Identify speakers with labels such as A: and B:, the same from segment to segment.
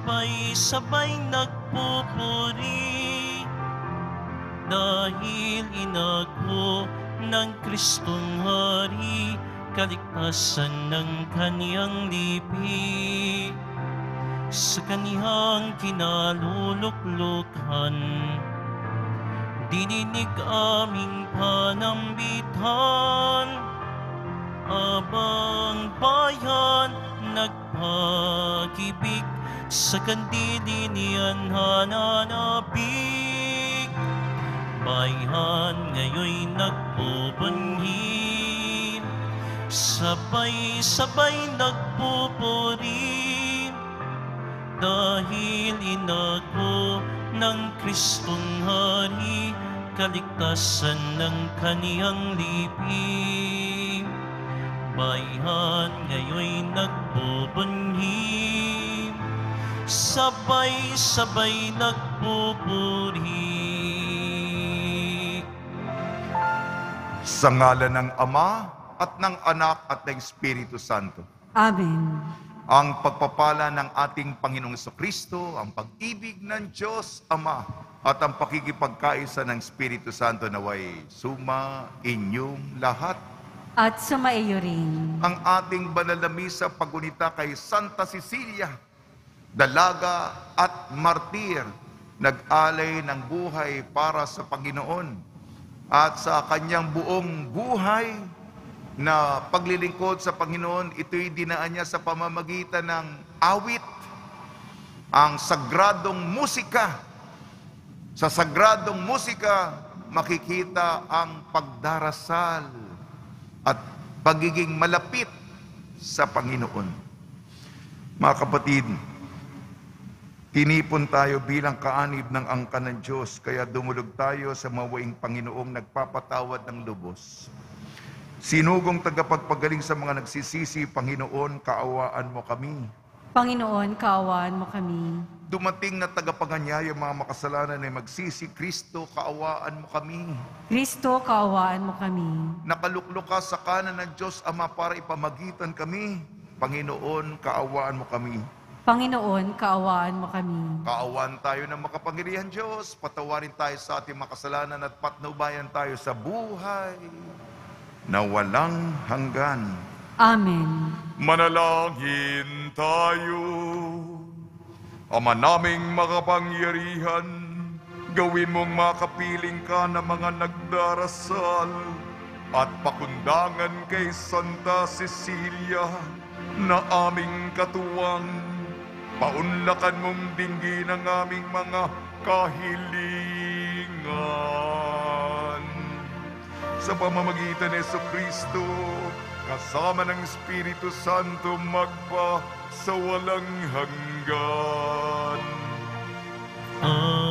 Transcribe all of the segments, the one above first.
A: sabay-sabay nagpupuri, dahil inako ng Kristong Hari, kaligtasan ng kaniyang lipi. Sa kaniyang kinaluluklukan, dininig aming panambitan, abang bayan nagpag-ibig, sa kandili niyan hananabik. Bayan ngayoy nagpupuni, sabay-sabay nagpupuri, dahil inako ng Kristong Hari, kaligtasan ng kaniyang lipi. Bayan ngayoy nagbubunhi, sabay-sabay nagpupuri.
B: Sa ngalan ng Ama at ng Anak at ng Espiritu Santo.
C: Amen.
B: Ang pagpapala ng ating Panginoong Kristo, ang pag-ibig ng Diyos Ama, at ang pakikipagkaisa ng Espiritu Santo naway suma inyong lahat.
C: At sumaiyo rin.
B: Ang ating banal na misa pagunita kay Santa Cecilia, dalaga at martir, nag-alay ng buhay para sa Panginoon, at sa kanyang buong buhay na paglilingkod sa Panginoon, ito'y dinaan niya sa pamamagitan ng awit, ang sagradong musika. Sa sagradong musika, makikita ang pagdarasal at pagiging malapit sa Panginoon. Mga kapatid, tinipon tayo bilang kaanib ng angkan ng Diyos, kaya dumulog tayo sa mawaing Panginoong nagpapatawad ng lubos. Sinugong tagapagpagaling sa mga nagsisisi, Panginoon, kaawaan mo kami.
C: Panginoon, kaawaan mo kami.
B: Dumating na tagapanganyaya mga makasalanan ay magsisi, Kristo, kaawaan mo kami.
C: Kristo, kaawaan mo kami.
B: Nakaluklok ka sa kanan ng Diyos Ama para ipamagitan kami. Panginoon, kaawaan mo kami.
C: Panginoon, kaawaan mo kami.
B: Kaawaan tayo ng makapangyarihan Diyos, patawarin tayo sa ating makasalanan at patnubayan tayo sa buhay na walang hanggan.
C: Amen.
B: Manalangin tayo. Ama naming makapangyarihan, gawin mong makapiling ka ng mga nagdarasal at pakundangan kay Santa Cecilia na aming katuwang. Paunlakan mong dinggin ang aming mga kahilingan. Sa pamamagitan ni Jesucristo, kasama ng Espiritu Santo, magpa sa walang hanggan.
A: Amen.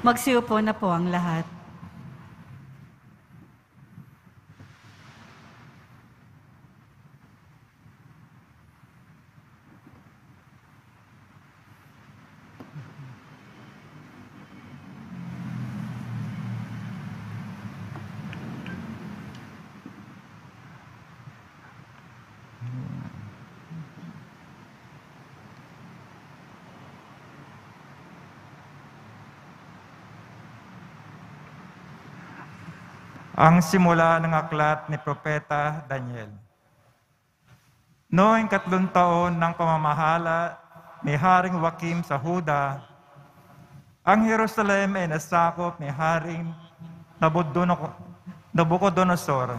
C: Magsiupo na po ang lahat.
D: Ang simula ng aklat ni Propeta Daniel. Noong 3 taon ng pamamahala ni Haring Joachim sa Huda, ang Jerusalem ay nasakop ni Haring Nabucodonosor.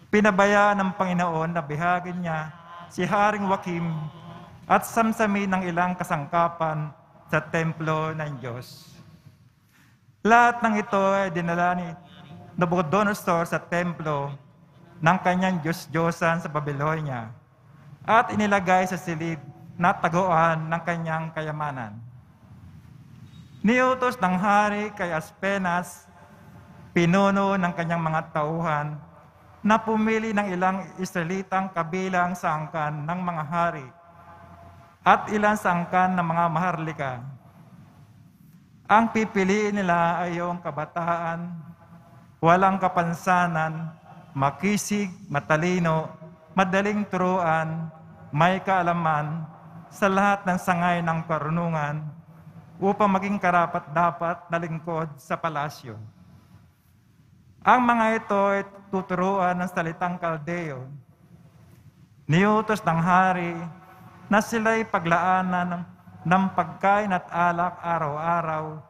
D: Pinabayaan ng Panginoon na bihagin niya si Haring Joachim at samsamin ng ilang kasangkapan sa templo ng Diyos. Lahat ng ito ay dinala ni Nabucodonosor sa templo ng kanyang Diyos-Diyosan sa Babylonia at inilagay sa silid na taguan ng kanyang kayamanan. Niutos ng hari kay Aspenas, pinuno ng kanyang mga tauhan, na pumili ng ilang Israelitang kabilang sa angkan ng mga hari at ilan sa angkan ng mga maharlika. Ang pipiliin nila ay yung kabataan, walang kapansanan makisig, matalino, madaling turuan, may kaalaman sa lahat ng sangay ng karunungan upang maging karapat-dapat na lingkod sa palasyo. Ang mga ito ay tuturuan ng salitang Kaldeo. Niutos ng hari na sila'y paglaanan ng pagkain at alak araw-araw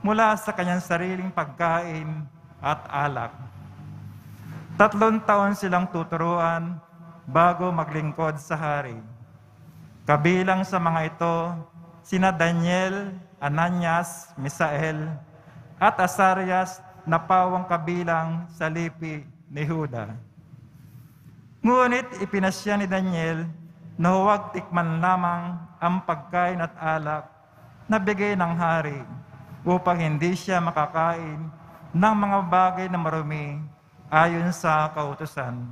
D: mula sa kanyang sariling pagkain at alak. 3 taon silang tuturuan bago maglingkod sa hari. Kabilang sa mga ito, sina Daniel, Ananias, Misael, at Azarias na pawang kabilang sa lipi ni Juda. Ngunit ipinasya ni Daniel na huwag tikman lamang ang pagkain at alak na bigay ng hari upang hindi siya makakain ng mga bagay na marumi ayon sa kautusan.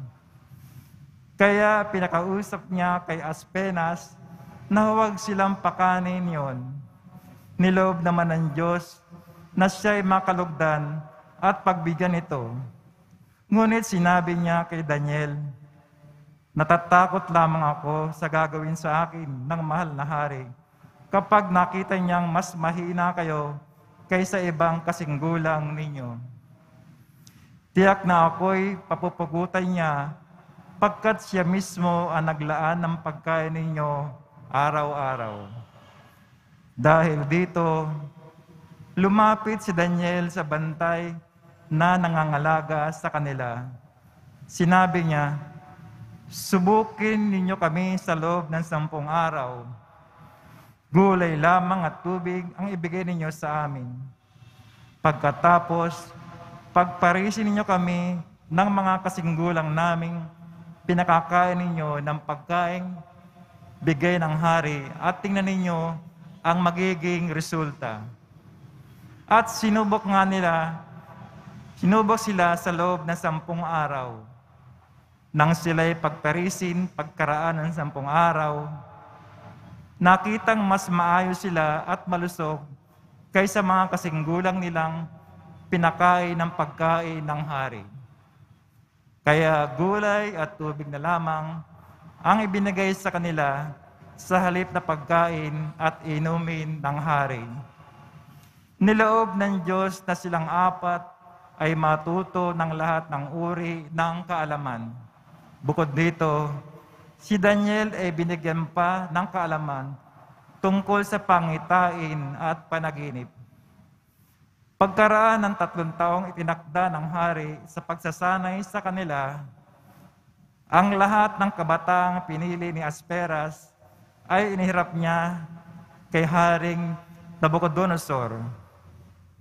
D: Kaya pinakausap niya kay Aspenas na huwag silang pakanin yon. Niloob naman ng Diyos na siya'y makalugdan at pagbigyan ito. Ngunit sinabi niya kay Daniel, natatakot lamang ako sa gagawin sa akin ng mahal na hari kapag nakita niyang mas mahina kayo kaysa ibang kasinggulang ninyo. Tiyak na ako'y papupugutan niya pagkat siya mismo ang naglaan ng pagkain ninyo araw-araw. Dahil dito, lumapit si Daniel sa bantay na nangangalaga sa kanila. Sinabi niya, subukin ninyo kami sa loob ng 10 araw. Gulay lamang at tubig ang ibigay ninyo sa amin. Pagkatapos, pagparisin ninyo kami ng mga kasinggulang naming pinakakain ninyo ng pagkain bigay ng hari at tingnan ninyo ang magiging resulta. At sinubok sila sa loob ng 10 araw. Nang sila'y pagparisin, pagkaraan ng 10 araw, nakitang mas maayos sila at malusog kaysa mga kasinggulang nilang pinakain ng pagkain ng hari. Kaya gulay at tubig na lamang ang ibinigay sa kanila sa halip na pagkain at inumin ng hari. Niloob ng Diyos na silang 4 ay matuto ng lahat ng uri ng kaalaman. Bukod dito, si Daniel ay binigyan pa ng kaalaman tungkol sa pangitain at panaginip. Pagkaraan ng 3 taong itinakda ng hari sa pagsasanay sa kanila, ang lahat ng kabataang pinili ni Asperas ay inihirap niya kay Haring Nabucodonosor.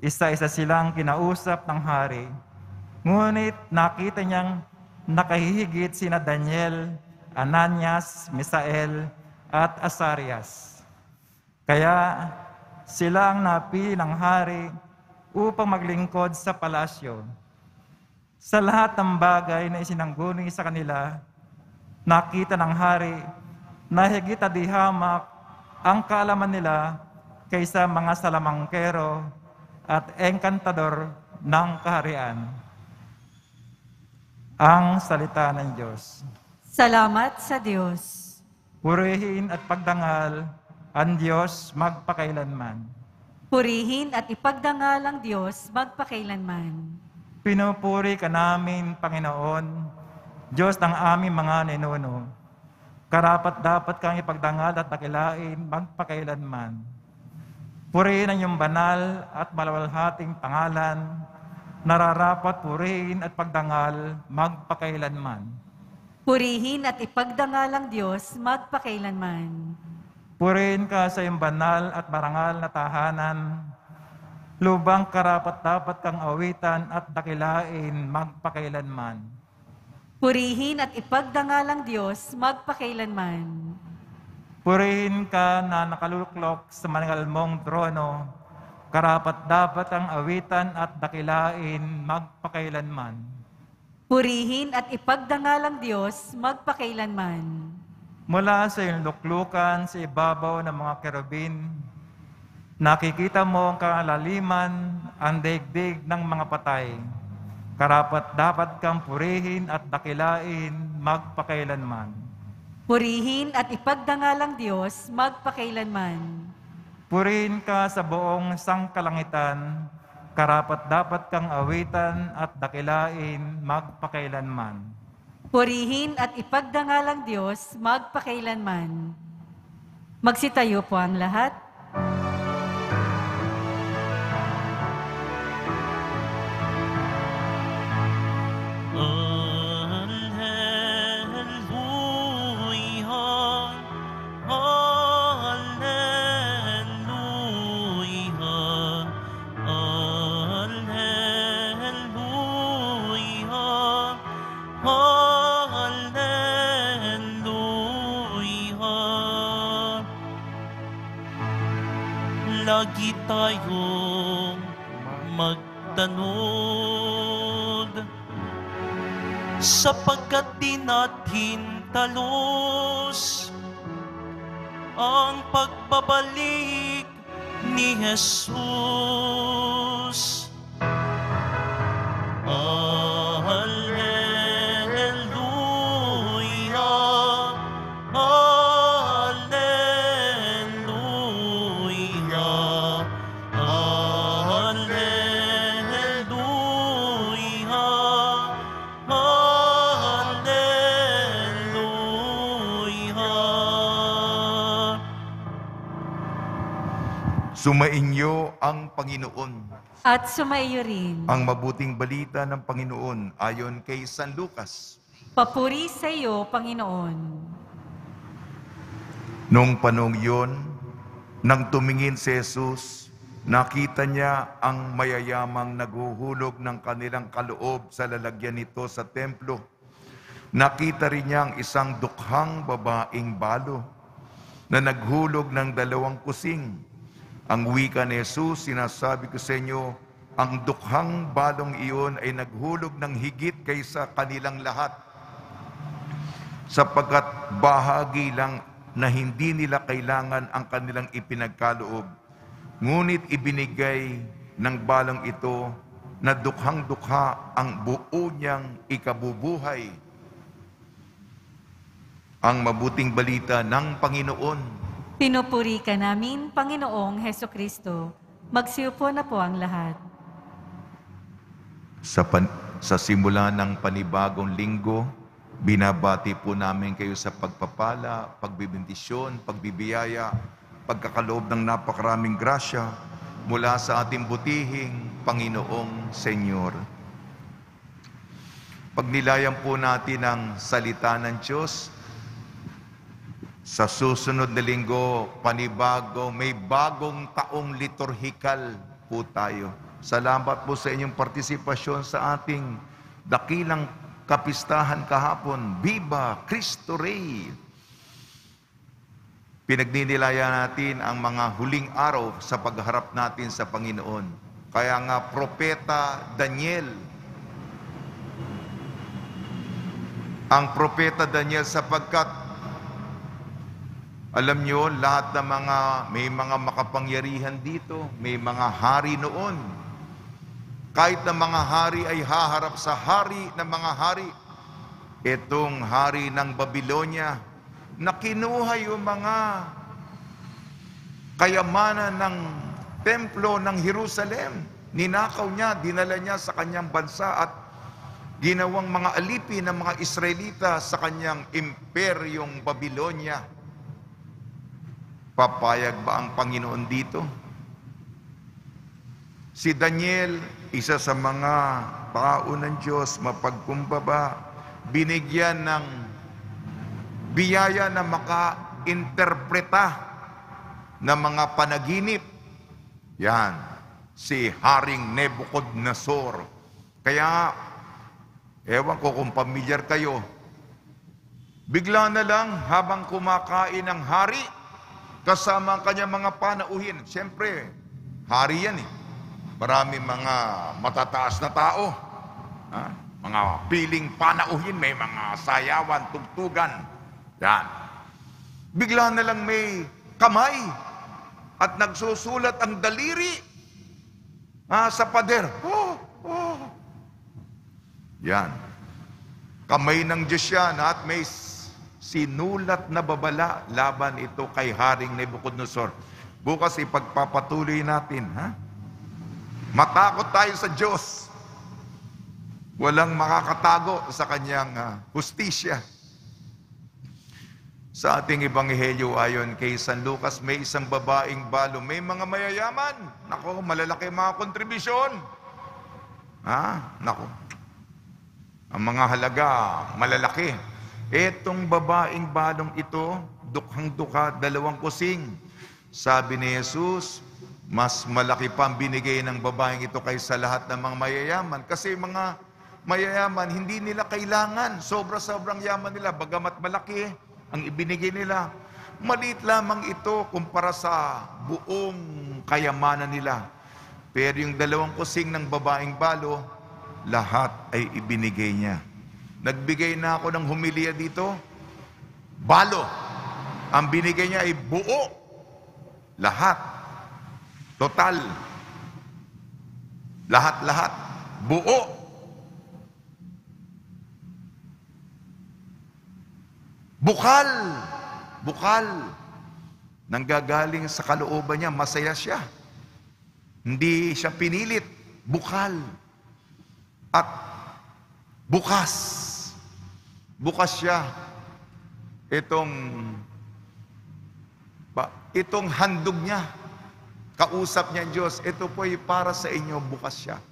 D: Isa-isa silang kinausap ng hari, ngunit nakita niyang nakahihigit sina Daniel, Ananias, Misael, at Azarias. Kaya sila ang napili ng hari upang maglingkod sa palasyo. Sa lahat ng bagay na isinangguni sa kanila, nakita ng hari na higit na dihamak ang kaalaman nila kaysa mga salamangkero at engkantador ng kaharian. Ang salita ng Diyos.
C: Salamat sa Diyos.
D: Purihin at pagdangal ang Diyos magpakailanman.
C: Purihin at ipagdangal ang Diyos magpakailanman.
D: Pinupuri ka namin, Panginoon, Diyos ng aming mga ninuno. Karapat-dapat kang ipagdangal at dakilain magpakailanman. Purihin ang iyong banal at maluwalhating pangalan, nararapat purihin at pagdangal magpakailanman.
C: Purihin at ipagdangal ang Diyos magpakailanman.
D: Purihin ka sa iyong banal at marangal na tahanan, lubang karapat-dapat kang awitan at dakilain magpakailanman.
C: Purihin at ipagdangal ang Diyos magpakailanman.
D: Purihin ka na nakaluluklok sa manangal mong trono, karapat-dapat ang awitan at dakilain magpakailanman.
C: Purihin at ipagdangal ang Diyos magpakailanman.
D: Mula sa iyong luklukan sa ibabaw ng mga kerubin, nakikita mo ang kalaliman, ang daigdig ng mga patay. karapat dapat kang purihin at dakilain magpakailanman.
C: Purihin at ipagdangalang Diyos magpakailanman.
D: Purihin ka sa buong sangkalangitan, karapat dapat kang awitan at dakilain magpakailanman.
C: Purihin at ipagdangalang Diyos magpakailanman. Magsitayo po ang lahat.
A: Lagi tayong magtanod, sapagkat di natin talos ang pagbabalik ni Jesus.
B: Sumainyo ang Panginoon.
C: At sumaiyo rin.
B: Ang mabuting balita ng Panginoon ayon kay San Lucas.
C: Papuri sa iyo, Panginoon.
B: Noong panahon yun, nang tumingin si Jesus, nakita niya ang mayayamang naghuhulog ng kanilang kaloob sa lalagyan nito sa templo. Nakita rin niya ang isang dukhang babaeng balo na naghulog ng 2 kusing. Ang wika ni Jesus, sinasabi ko sa inyo, ang dukhang balong iyon ay naghulog ng higit kaysa kanilang lahat, sapagkat bahagi lang na hindi nila kailangan ang kanilang ipinagkaloob. Ngunit ibinigay ng balong ito na dukhang-dukha ang buo niyang ikabubuhay. Ang mabuting balita ng Panginoon.
C: Pinupuri ka namin, Panginoong Hesukristo. Magsiupo na po ang lahat.
B: Sa simula ng panibagong linggo, binabati po namin kayo sa pagpapala, pagbibindisyon, pagbibiyaya, pagkakaloob ng napakaraming grasya mula sa ating butihing Panginoong Senyor. Pagnilayan po natin ang salita ng Diyos. Sa susunod na linggo, may bagong taong liturhikal po tayo. Salamat po sa inyong partisipasyon sa ating dakilang kapistahan kahapon. Viva Cristo Rey! Pinagninilayan natin ang mga huling araw sa pagharap natin sa Panginoon. Kaya nga, Propeta Daniel, ang Propeta Daniel sapagkat alam nyo, lahat ng may mga makapangyarihan dito, may mga hari noon. Kahit na mga hari ay haharap sa hari ng mga hari, itong hari ng Babylonia, na kinuha yung mga kayamanan ng templo ng Jerusalem. Ninakaw niya, dinala niya sa kanyang bansa at ginawang mga alipin ng mga Israelita sa kanyang imperyong Babylonia. Papayag ba ang Panginoon dito? Si Daniel, isa sa mga tao ng Diyos, mapagkumbaba, binigyan ng biyaya na maka-interpreta ng mga panaginip. Yan, si Haring Nebuchadnezzar. Kaya, ewan ko kung pamilyar kayo, bigla na lang habang kumakain ang hari, kasama ang kanyang mga panauhin. Siyempre, hari yan eh. Maraming mga matataas na tao. Mga piling panauhin, may mga sayawan, tugtugan. Yan. Bigla na lang may kamay at nagsusulat ang daliri sa pader. Yan. Kamay ng Diyos yan at may sinulat na babala laban ito kay Haring Nebuchadnezzar. Bukas ipagpapatuloy natin, ha? Matakot tayo sa Diyos. Walang makakatago sa kanyang hustisya. Sa ating ebanghelyo ayon kay San Lucas, may isang babaeng balo, may mga mayayaman. Nako, malalaki mga kontribusyon. Nako. Ang mga halaga, malalaki. Etong babaeng balong ito, dukhang-dukha, 2 kusing. Sabi ni Jesus, mas malaki pa ang binigay ng babaeng ito kaysa lahat ng mga mayayaman. Kasi mga mayayaman, hindi nila kailangan. Sobra-sobrang yaman nila, bagamat malaki ang ibinigay nila. Maliit lamang ito kumpara sa buong kayamanan nila. Pero yung 2 kusing ng babaeng balo, lahat ay ibinigay niya. Nagbigay na ako ng humilya dito, balo. Ang binigay niya ay buo. Lahat. Total. Lahat-lahat. Buo. Bukal. Bukal. Nanggagaling sa kalooban niya, masaya siya. Hindi siya pinilit. Bukal. At bukas. Bukas siya. Itong handog niya. Kausap niya ang Diyos. Ito po ay para sa inyo. Bukas siya.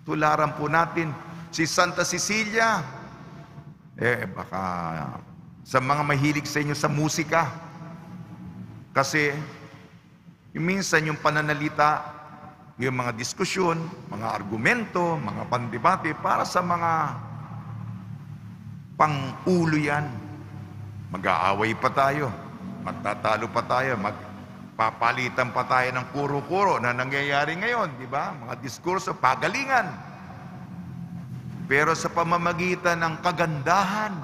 B: Tularan po natin si Santa Cecilia. Baka sa mga mahilig sa inyo sa musika. Kasi minsan yung pananalita, yung mga diskusyon, mga argumento, mga pandebate, para sa mga pang-ulo yan. Mag-aaway pa tayo, magtatalo pa tayo, magpapalitan pa tayo ng kuro-kuro na nangyayari ngayon, di ba? Mga diskurso, pagalingan. Pero sa pamamagitan ng kagandahan,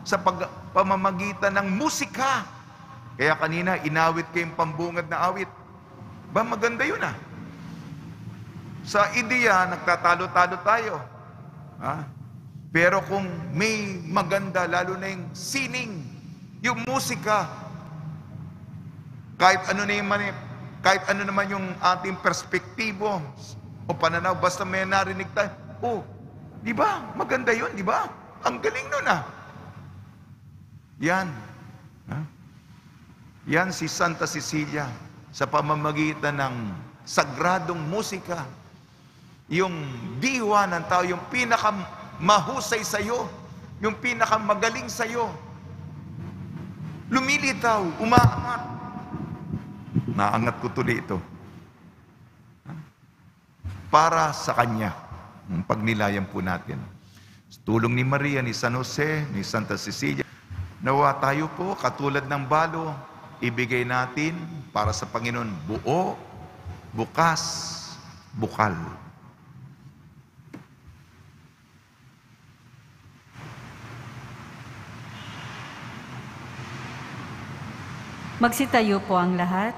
B: sa pamamagitan ng musika, kaya kanina, inawit kayong pambungad na awit. Ba, maganda yun ah. Sa ideya, nagtatalo-talo tayo. Pero kung may maganda, lalo na yung sining, yung musika, kahit ano naman yung ating perspektibo o pananaw, basta may narinig tayo, di ba? Maganda yun, di ba? Ang galing nun ah. Yan. Yan si Santa Cecilia sa pamamagitan ng sagradong musika. Yung diwa ng tao, yung pinakamahusay sa'yo, yung pinakamagaling sa'yo, lumilitaw, umaangat. Naangat ko tuloy ito. Para sa Kanya, ang pagnilayan po natin. Tulong ni Maria, ni San Jose, ni Santa Cecilia, nawa tayo po, katulad ng balo, ibigay natin para sa Panginoon buo, bukas, bukal.
C: Magsitayo po ang lahat.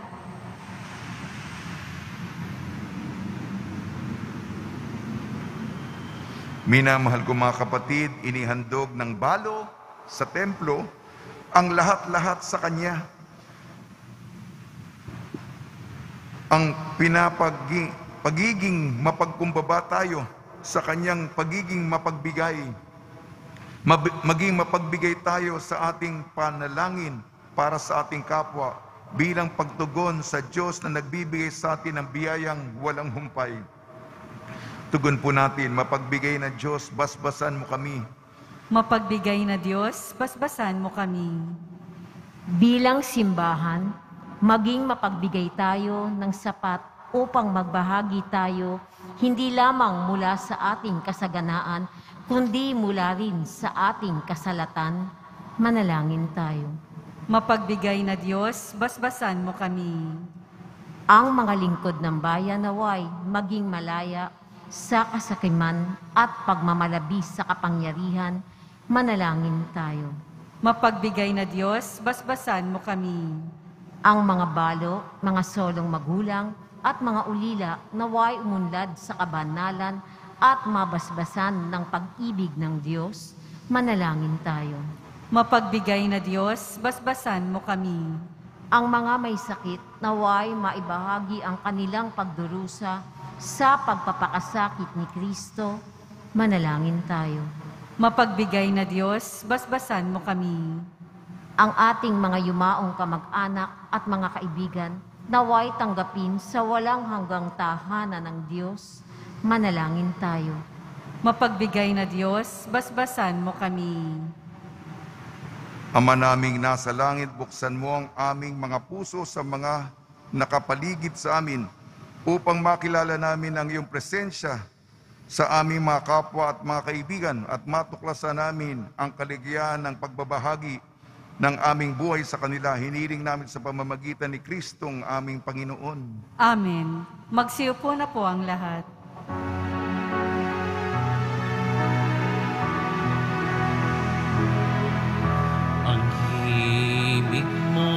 B: Minamahal ko mga kapatid, inihandog ng balo sa templo ang lahat-lahat sa Kanya. Ang pagiging mapagkumbaba tayo sa Kanyang pagiging mapagbigay. Maging mapagbigay tayo sa ating panalangin para sa ating kapwa bilang pagtugon sa Diyos na nagbibigay sa atin ng biyayang walang humpay. Tugon po natin, mapagbigay na Diyos, basbasan mo kami.
C: Mapagbigay na Diyos, basbasan mo kami.
E: Bilang simbahan, maging mapagbigay tayo ng sapat upang magbahagi tayo hindi lamang mula sa ating kasaganaan, kundi mula rin sa ating kasalatan. Manalangin tayo.
C: Mapagbigay na Diyos, basbasan mo kami.
E: Ang mga lingkod ng bayan naway maging malaya sa kasakiman at pagmamalabis sa kapangyarihan. Manalangin tayo.
C: Mapagbigay na Diyos, basbasan mo kami.
E: Ang mga balo, mga solong magulang, at mga ulila naway umunlad sa kabanalan at mabasbasan ng pag-ibig ng Diyos, manalangin tayo.
C: Mapagbigay na Diyos, basbasan mo kami.
E: Ang mga may sakit naway maibahagi ang kanilang pagdurusa sa pagpapakasakit ni Kristo, manalangin tayo.
C: Mapagbigay na Diyos, basbasan mo kami.
E: Ang ating mga yumaong kamag-anak at mga kaibigan naway tanggapin sa walang hanggang tahanan ng Diyos, manalangin tayo.
C: Mapagbigay na Diyos, basbasan mo kami.
B: Ama naming nasa langit, buksan mo ang aming mga puso sa mga nakapaligid sa amin upang makilala namin ang iyong presensya sa aming mga kapwa at mga kaibigan at matuklasan namin ang kaligayahan ng pagbabahagi ng aming buhay sa kanila. Hiniling namin sa pamamagitan ni Kristong aming Panginoon.
C: Amen. Magsiupo na po ang lahat.
A: Ang himig mo,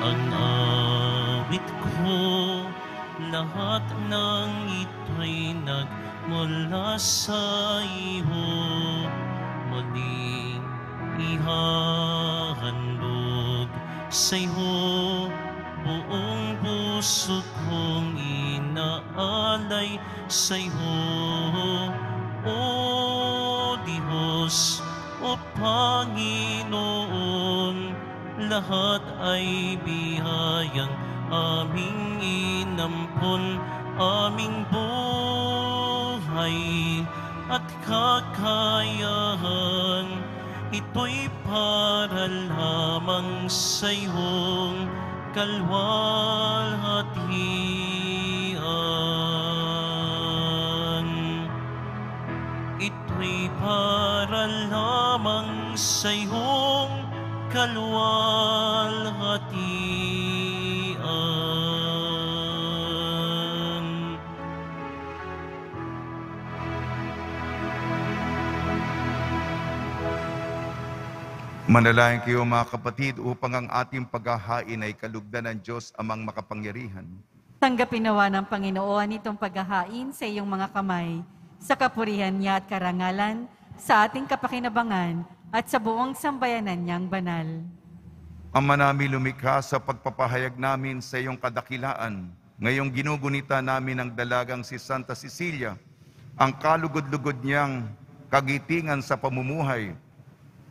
A: ang awit ko, lahat ng ito'y nagmula sa iyo. Muling ihahandog sa iyo, buong puso kong inaalay sa iyo. O Diyos, O Panginoon, lahat ay biyayang aming inampon, aming buhay at kakayahan. Ito'y para lamang sa iyong kalwalhatian. Ito'y para lamang sa iyong kalwalhatian.
B: Manalangin kayo mga kapatid upang ang ating paghahain ay kalugdan ng Diyos amang makapangyarihan.
C: Tanggapin nawa ng Panginoon itong paghahain sa iyong mga kamay, sa kapurihan niya at karangalan, sa ating kapakinabangan at sa buong sambayanan niyang banal.
B: Ama namin lumikha, sa pagpapahayag namin sa iyong kadakilaan, ngayong ginugunita namin ang dalagang si Santa Cecilia, ang kalugod-lugod niyang kagitingan sa pamumuhay,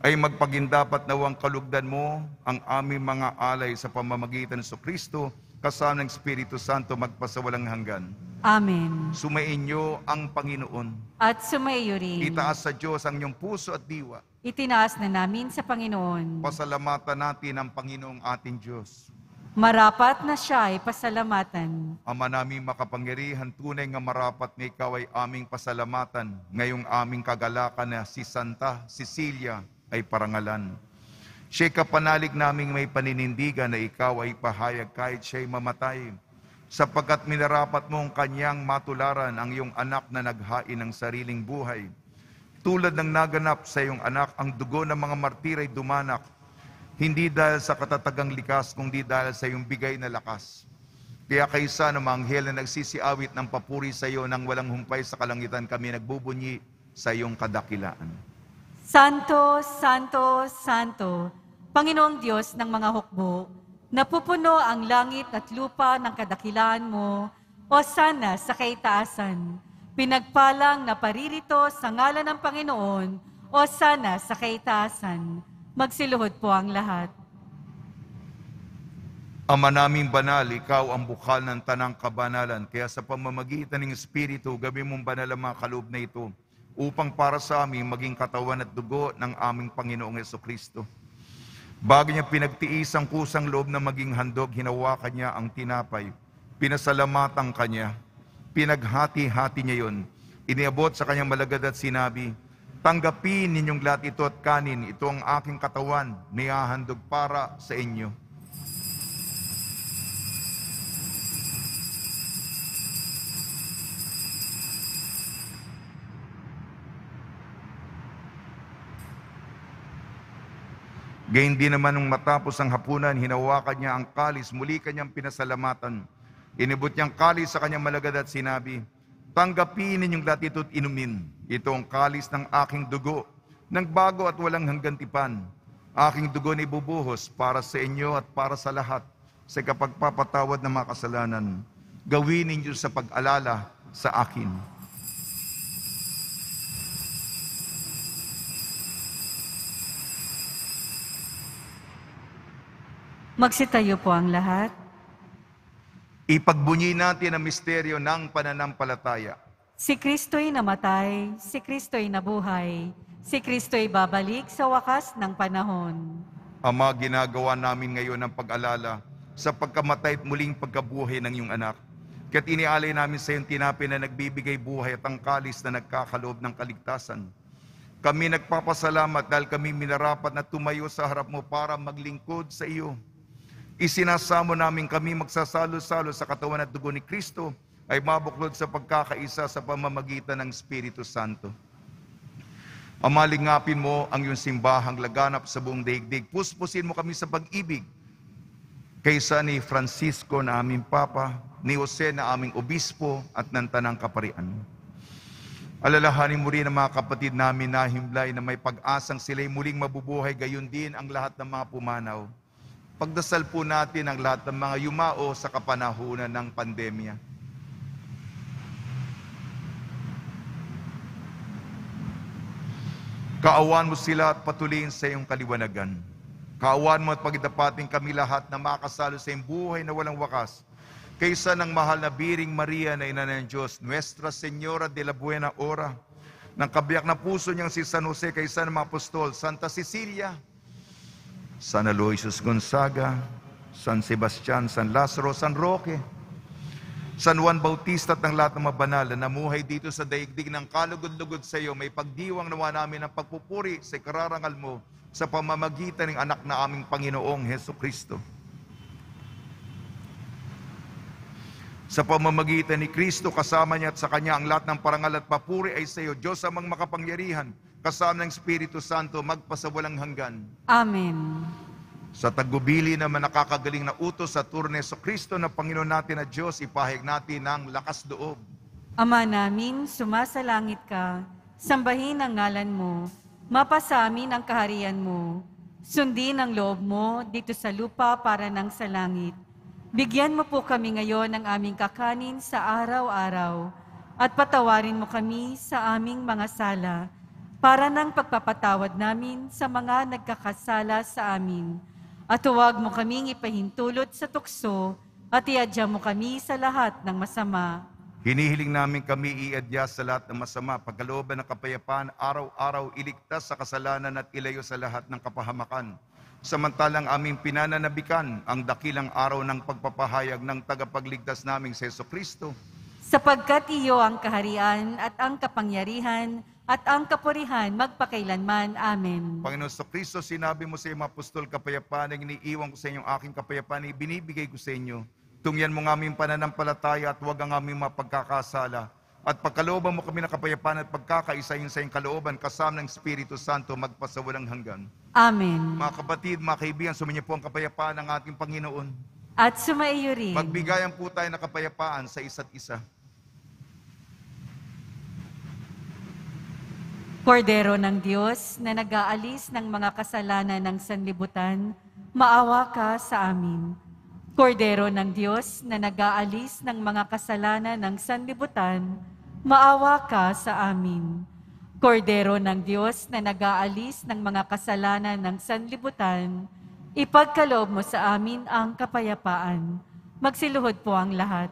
B: ay magpagindapat nawang kalugdan mo ang aming mga alay sa pamamagitan ng Kristo, kasama ng Espiritu Santo magpasawalang hanggan.
C: Amen.
B: Sumainyo ang Panginoon.
C: At sumaiyo rin.
B: Itaas sa Diyos ang iyong puso at diwa.
C: Itinaas na namin sa Panginoon.
B: Pasalamatan natin ang Panginoong ating Diyos.
C: Marapat na siya ay pasalamatan.
B: Ama namin makapangyarihan, tunay nga marapat na ikaw ay aming pasalamatan. Ngayong aming kagalakan na si Santa Cecilia ay parangalan. Siya'y kapanalig naming may paninindigan na ikaw ay pahayag kahit siya'y mamatay, sapagkat minarapat mong kanyang matularan ang iyong anak na naghain ng sariling buhay. Tulad ng naganap sa iyong anak, ang dugo ng mga martir ay dumanak, hindi dahil sa katatagang likas, kundi dahil sa iyong bigay na lakas. Kaya kaysa ng mga anghel na nagsisiawit ng papuri sa iyo nang walang humpay sa kalangitan, kami nagbubunyi sa iyong kadakilaan.
C: Santo, Santo, Santo, Panginoong Diyos ng mga hukbo, napupuno ang langit at lupa ng kadakilaan mo, o sana sa kaitaasan. Pinagpalang na paririto sa ngalan ng Panginoon, o sana sa kaitaasan. Magsiluhod po ang lahat.
B: Ama naming banal, ikaw ang bukal ng tanang kabanalan, kaya sa pamamagitan ng Espiritu, gawin mong banal ang mga kaloob na ito, upang para sa amin maging katawan at dugo ng aming Panginoong Jesucristo. Bago niya pinagtiis ang kusang loob na maging handog, hinawakan niya ang tinapay, pinasalamatan kanya, pinaghati-hati niya yon, iniabot sa kanyang malagad at sinabi, tanggapin ninyong lahat ito at kanin, ito ang aking katawan, nihahandog para sa inyo. Gayun din naman nung matapos ang hapunan, hinawakan niya ang kalis, muli kanyang pinasalamatan. Inibot niyang kalis sa kanyang malagad at sinabi, Tanggapin ninyong latitude inumin. Ito ang kalis ng aking dugo, ng bago at walang hanggan tipan. Aking dugo na ibubuhos para sa inyo at para sa lahat, sa kapagpapatawad ng mga kasalanan. Gawin ninyo sa pag-alala sa akin.
C: Magsitayo po ang lahat.
B: Ipagbunyi natin ang misteryo ng pananampalataya.
C: Si Kristo'y namatay, si Kristo'y nabuhay, si Kristo'y babalik sa wakas ng panahon.
B: Ama, ginagawa namin ngayon ang pag-alala sa pagkamatay at muling pagkabuhay ng iyong anak. Kaya't inialay namin sa iyong tinapay na nagbibigay buhay at ang kalis na nagkakaloob ng kaligtasan. Kami nagpapasalamat dahil kami minarapat na tumayo sa harap mo para maglingkod sa iyo. Isinasamo namin kami magsasalo-salo sa katawan at dugo ni Kristo ay mabuklod sa pagkakaisa sa pamamagitan ng Espiritu Santo. Ama, lingapin mo ang iyong simbahang laganap sa buong daigdig. Puspusin mo kami sa pag-ibig kaysa ni Francisco na aming Papa, ni Jose na aming Obispo at ng Tanang Kaparian. Alalahanin mo rin ang mga kapatid namin na himlay na may pag-asang sila'y muling mabubuhay, gayon din ang lahat ng mga pumanaw. Pagdasal po natin ang lahat ng mga yumao sa kapanahunan ng pandemya. Kaawaan mo sila at patuloyin sa iyong kaliwanagan. Kaawaan mo at pagdapating kami lahat na makasalo sa iyong buhay na walang wakas. Kaysa ng mahal na Biring Maria na ina ng Diyos, Nuestra Señora de la Buena Hora, ng kabiyak na puso niyang si San Jose, kaysa ng mga apostol, Santa Cecilia, San Aloysius Gonzaga, San Sebastian, San Lazaro, San Roque, San Juan Bautista at ng lahat ng mga banal na namuhay dito sa daigdig ng kalugod-lugod sa iyo, may pagdiwang nawa namin ang pagpupuri sa ikararangal mo sa pamamagitan ng anak na aming Panginoong Hesukristo. Sa pamamagitan ni Kristo, kasama niya at sa Kanya ang lahat ng parangal at papuri ay sa iyo, Diyos amang makapangyarihan, kasama ng Espiritu Santo, magpasawalang hanggan.
C: Amen.
B: Sa tagubili naman nakakagaling na utos sa turno sa Kristo na Panginoon natin at Diyos, ipahayag natin ng lakas loob.
C: Ama namin, sumasalangit ka, sambahin ang ngalan mo, mapasa amin ang kaharian mo, sundin ang loob mo dito sa lupa para nang sa langit. Bigyan mo po kami ngayon ng aming kakanin sa araw-araw at patawarin mo kami sa aming mga sala para ng pagpapatawad namin sa mga nagkakasala sa amin. At huwag mo kaming ipahintulot sa tukso at iadya mo kami sa lahat ng masama.
B: Hinihiling namin kami iadya sa lahat ng masama, pagkalooban ng kapayapaan, araw-araw iligtas sa kasalanan at ilayo sa lahat ng kapahamakan. Samantalang aming pinananabikan ang dakilang araw ng pagpapahayag ng tagapagligtas naming si Jesucristo.
C: Sapagkat iyo ang kaharian at ang kapangyarihan at ang kapurihan magpakailanman. Amen.
B: Panginoon Jesucristo, sinabi mo sa iyong apostol, kapayapaan ang iniiwan ko sa inyong aking kapayapaan, ibinibigay ko sa inyo. Tungyan mo ng aming pananampalataya at huwag ang aming mapagkakasala. At pagkalooban mo kami ng kapayapaan at pagkakaisa sa iyong kalooban, kasama ng Espiritu Santo, magpasawalang hanggan.
C: Amen.
B: Mga kapatid, mga kaibigan, sumainyo po ang kapayapaan ng ating Panginoon.
C: At sumaiyo rin.
B: Magbigayan po tayo ng kapayapaan sa isa't isa.
C: Kordero ng Diyos na nag-aalis ng mga kasalanan ng sanlibutan, maawa ka sa amin. Kordero ng Diyos na nag-aalis ng mga kasalanan ng sanlibutan, maawa ka sa amin. Kordero ng Diyos na nag-aalis ng mga kasalanan ng sanlibutan, ipagkaloob mo sa amin ang kapayapaan. Magsiluhod po ang lahat.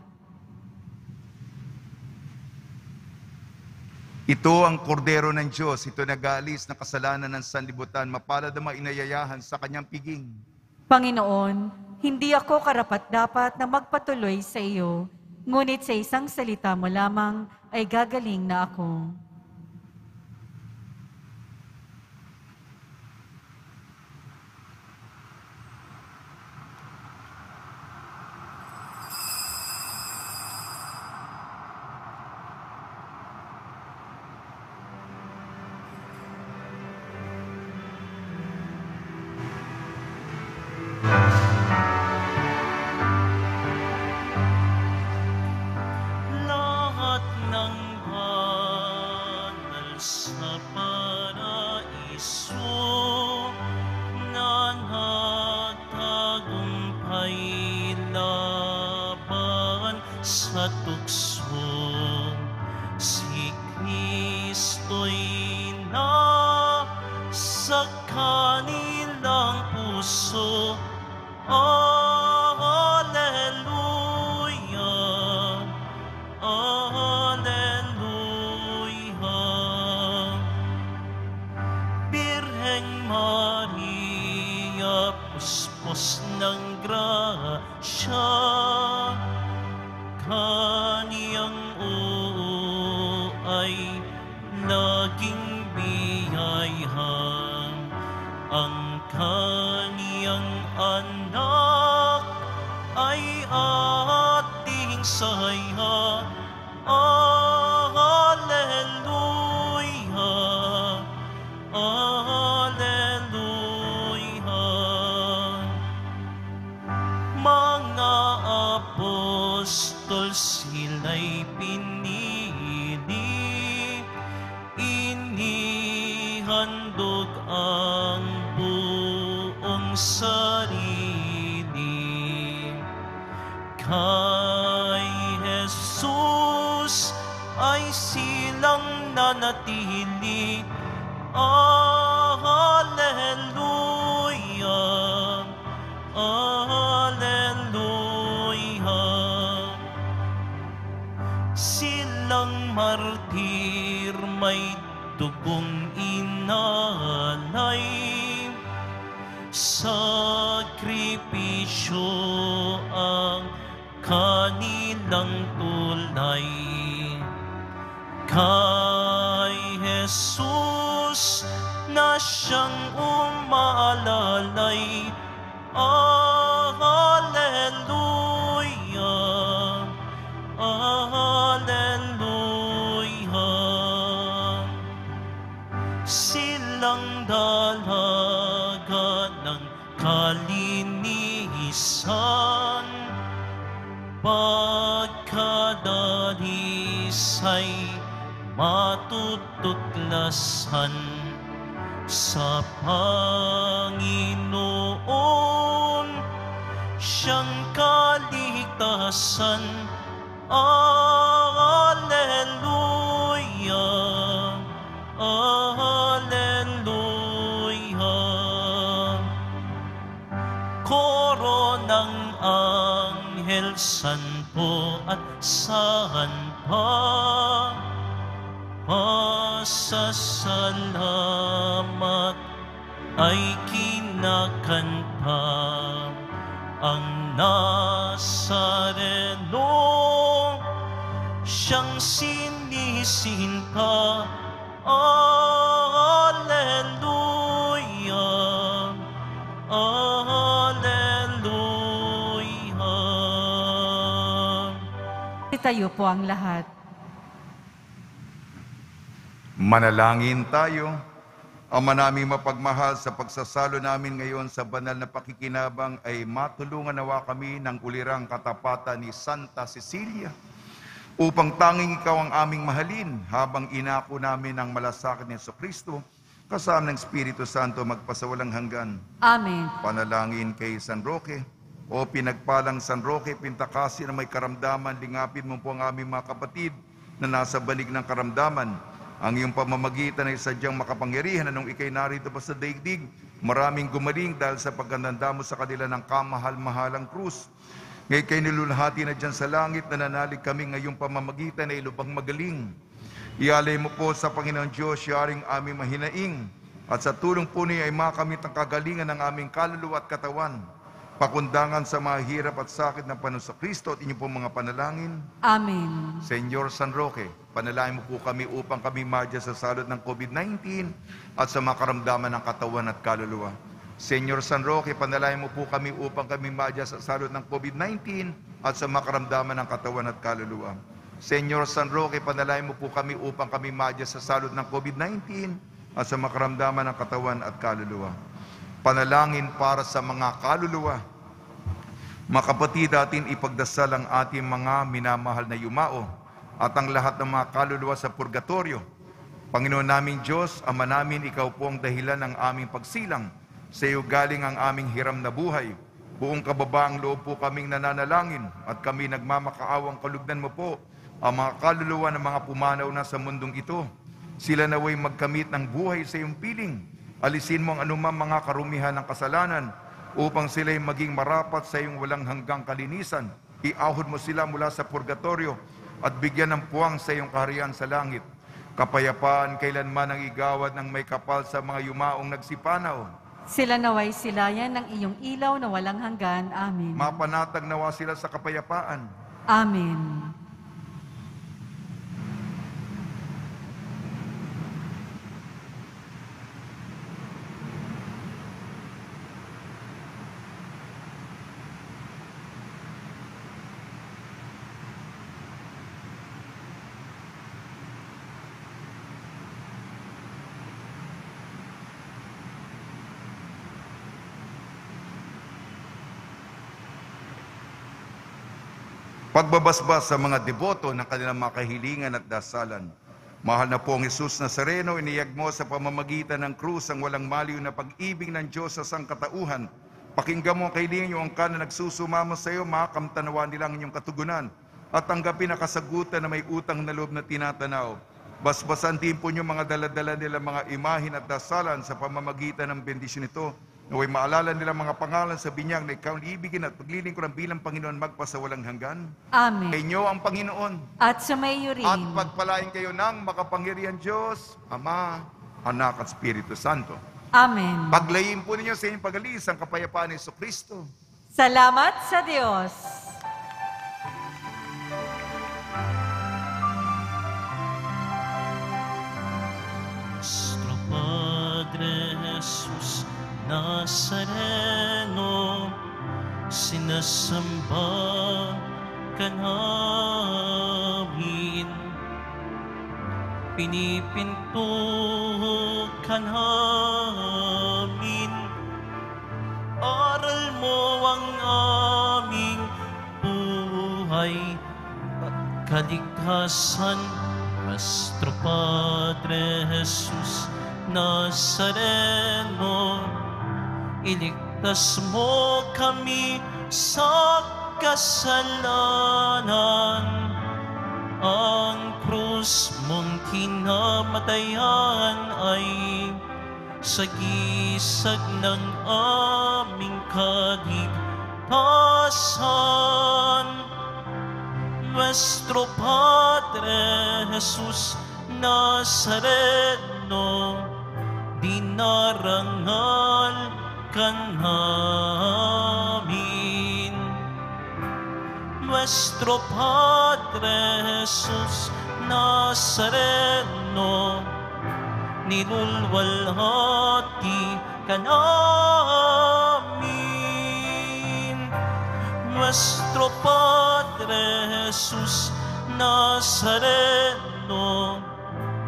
B: Ito ang kordero ng Diyos, ito nag-aalis ng kasalanan ng sanlibutan, mapalad ang mga inayayahan sa kanyang piging.
C: Panginoon, hindi ako karapat-dapat na magpatuloy sa iyo, ngunit sa isang salita mo lamang ay gagaling na ako.
A: Lahat ng sa paraiso na nagtagumpay laban sa tukso. Si Kristo'y nasa kanilang puso. Alleluia, Alleluia. Birheng Maria, puspos ng grasya, kaniyang oo ay laging biyayhan. Ang kaniyang anak ay ating saya. Alleluia, Alleluia. Mga apostol sila'y pinili, inihandog ang buong sarili. Kay Jesus ay silang nanatili. Alleluia, Alleluia. Silang martir may dugong inalay, sakripisyo ang kanilang tulay. Kay Jesus na siyang umaalalay. Alleluia, Alleluia. Silang dalaga ng kalinisan, pagkadalisay matutuklasan. Sa Panginoon siyang kaligtasan. Alleluia, Alleluia. Koro ng anghel, santo at santa, pasasalamat ay kinakanta. Ang Nazareno siyang sinisinta. Alleluia, Alleluia.
C: Itayo po ang lahat.
B: Manalangin tayo. Ama naming mapagmahal, sa pagsasalo namin ngayon sa banal na pakikinabang ay matulungan nawa kami ng ulirang katapatan ni Santa Cecilia upang tanging ikaw ang aming mahalin habang inako namin ang malasakit ni Jesucristo kasama ng Espiritu Santo magpasawalang hanggan.
C: Amen.
B: Panalangin kay San Roque. O pinagpalang San Roque, pintakasi na may karamdaman, lingapin mo po ang aming mga kapatid na nasa banig ng karamdaman. Ang iyong pamamagitan ay sadyang makapangyarihan anong ikay narito pa sa daigdig. Maraming gumaling dahil sa pagkandanda mo sa kanila ng kamahal-mahalang krus. Ngayon kay nilulhati na dyan sa langit, nananalig kami ngayong pamamagitan ay lubang magaling. Ialay mo po sa Panginoon Diyos, yaring aming mahinaing. At sa tulong po niya ay makamit ang kagalingan ng aming kaluluwa at katawan. Pakundangan sa mga hirap at sakit ng Panginoon sa Kristo at inyong pong mga panalangin.
C: Amen.
B: Senyor San Roque, panalangin mo po kami upang kami madya sa salot ng COVID-19 at sa mga karamdaman ng katawan at kaluluwa. Senyor San Roque, panalangin mo po kami upang kami madya sa salot ng COVID-19 at sa mga karamdaman ng katawan at kaluluwa. Senyor San Roque, panalangin mo po kami upang kami madya sa salot ng COVID-19 at sa mga karamdaman ng katawan at kaluluwa. Panalangin para sa mga kaluluwa. Mga kapatid, atin ipagdasal ang ating mga minamahal na yumao at ang lahat ng mga kaluluwa sa purgatorio Panginoon naming Diyos, Ama namin, Ikaw po ang dahilan ng aming pagsilang. Sa iyo galing ang aming hiram na buhay. Buong kababaang loob po kaming nananalangin at kami nagmamakaawang kalugdan mo po ang mga kaluluwa ng mga pumanaw na sa mundong ito. Sila naway magkamit ng buhay sa iyong piling. Alisin mo ang anumang mga karumihan ng kasalanan upang sila'y maging marapat sa iyong walang hanggang kalinisan. Iahod mo sila mula sa purgatorio at bigyan ng puwang sa iyong kaharian sa langit. Kapayapaan kailanman ang igawad ng may kapal sa mga yumaong nagsipanaw.
C: Sila naway silayan ng iyong ilaw na walang hanggan. Amen.
B: Mapanatag nawa sila sa kapayapaan.
C: Amen.
B: Pagbabasbas sa mga deboto ng kanilang mga kahilingan at dasalan. Mahal na pong Jesus Nazareno, iniyag mo sa pamamagitan ng krus ang walang maliw na pag-ibig ng Diyos sa sangkatauhan. Pakinggan mo ang kahilingan yung angkan na nagsusumamo sa iyo, makakamtanawa nilang inyong katugunan at tanggapin na kasagutan na may utang na loob na tinatanaw. Basbasan din po niyo mga daladala nila mga imahin at dasalan sa pamamagitan ng bendisyon nito. Naway maalala nila mga pangalan sa binyag na ikaw ibigin at paglilingkuran bilang Panginoon magpasawalang hanggan.
C: Amen.
B: Kay inyo ang Panginoon.
C: At sumayo rin.
B: At pagpalain kayo ng makapangyarihan Diyos, Ama, Anak at Espiritu Santo.
C: Amen.
B: Paglayin po ninyo sa inyong pag-alis ang kapayapaan ni Jesucristo.
C: Salamat sa Diyos.
A: Nuestro Padre Jesus Nazareno, sinasamba ka namin, pinipinto ka namin, aral mo ang aming buhay at kaligtasan. Nuestro Padre Jesus Nazareno, iligtas mo kami sa kasalanan. Ang krus mong kinamatayan ay sagisag ng aming kaligtasan. Nuestro Padre Jesus Nazareno, dinarangal ka namin. Nuestro Padre Jesus Nazareno, nilulwalhati ka namin. Nuestro Padre Jesus Nazareno,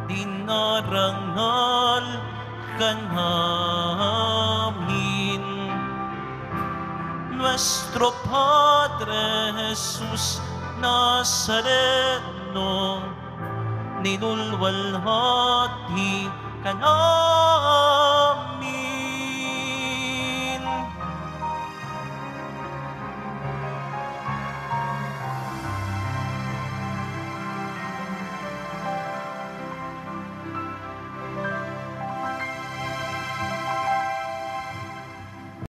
A: dinarangal ka namin. Nuestro Padre Jesus Nazareno, nilulwalhati ka namin.